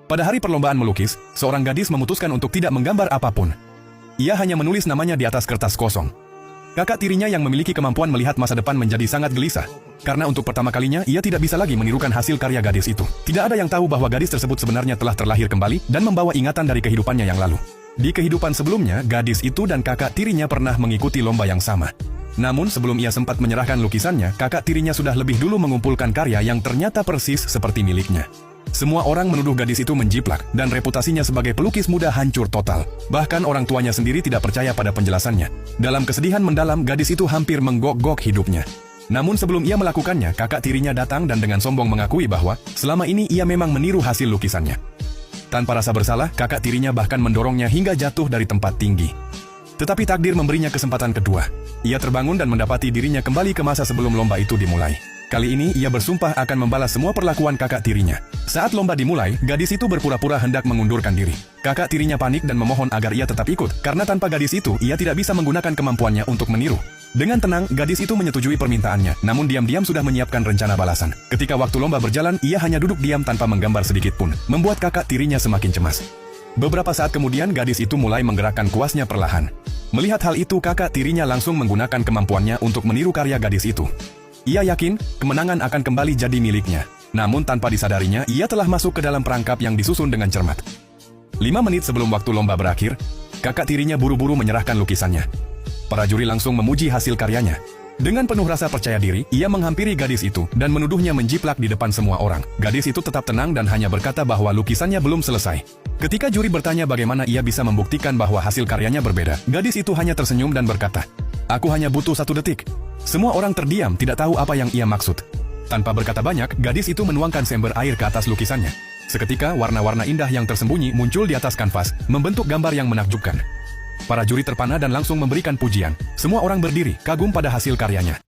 Pada hari perlombaan melukis, seorang gadis memutuskan untuk tidak menggambar apapun. Ia hanya menulis namanya di atas kertas kosong. Kakak tirinya yang memiliki kemampuan melihat masa depan menjadi sangat gelisah. Karena untuk pertama kalinya, ia tidak bisa lagi menirukan hasil karya gadis itu. Tidak ada yang tahu bahwa gadis tersebut sebenarnya telah terlahir kembali dan membawa ingatan dari kehidupannya yang lalu. Di kehidupan sebelumnya, gadis itu dan kakak tirinya pernah mengikuti lomba yang sama. Namun sebelum ia sempat menyerahkan lukisannya, kakak tirinya sudah lebih dulu mengumpulkan karya yang ternyata persis seperti miliknya. Semua orang menuduh gadis itu menjiplak, dan reputasinya sebagai pelukis muda hancur total. Bahkan orang tuanya sendiri tidak percaya pada penjelasannya. Dalam kesedihan mendalam, gadis itu hampir menggok-gok hidupnya. Namun sebelum ia melakukannya, kakak tirinya datang dan dengan sombong mengakui bahwa selama ini ia memang meniru hasil lukisannya. Tanpa rasa bersalah, kakak tirinya bahkan mendorongnya hingga jatuh dari tempat tinggi. Tetapi takdir memberinya kesempatan kedua. Ia terbangun dan mendapati dirinya kembali ke masa sebelum lomba itu dimulai. Kali ini ia bersumpah akan membalas semua perlakuan kakak tirinya. Saat lomba dimulai, gadis itu berpura-pura hendak mengundurkan diri. Kakak tirinya panik dan memohon agar ia tetap ikut, karena tanpa gadis itu, ia tidak bisa menggunakan kemampuannya untuk meniru. Dengan tenang, gadis itu menyetujui permintaannya, namun diam-diam sudah menyiapkan rencana balasan. Ketika waktu lomba berjalan, ia hanya duduk diam tanpa menggambar sedikit pun, membuat kakak tirinya semakin cemas. Beberapa saat kemudian, gadis itu mulai menggerakkan kuasnya perlahan. Melihat hal itu, kakak tirinya langsung menggunakan kemampuannya untuk meniru karya gadis itu. Ia yakin kemenangan akan kembali jadi miliknya. Namun tanpa disadarinya, ia telah masuk ke dalam perangkap yang disusun dengan cermat. 5 menit sebelum waktu lomba berakhir, kakak tirinya buru-buru menyerahkan lukisannya. Para juri langsung memuji hasil karyanya. Dengan penuh rasa percaya diri, ia menghampiri gadis itu dan menuduhnya menjiplak di depan semua orang. Gadis itu tetap tenang dan hanya berkata bahwa lukisannya belum selesai. Ketika juri bertanya bagaimana ia bisa membuktikan bahwa hasil karyanya berbeda, gadis itu hanya tersenyum dan berkata, "Aku hanya butuh 1 detik." Semua orang terdiam, tidak tahu apa yang ia maksud. Tanpa berkata banyak, gadis itu menuangkan seember air ke atas lukisannya. Seketika, warna-warna indah yang tersembunyi muncul di atas kanvas, membentuk gambar yang menakjubkan. Para juri terpana dan langsung memberikan pujian. Semua orang berdiri, kagum pada hasil karyanya.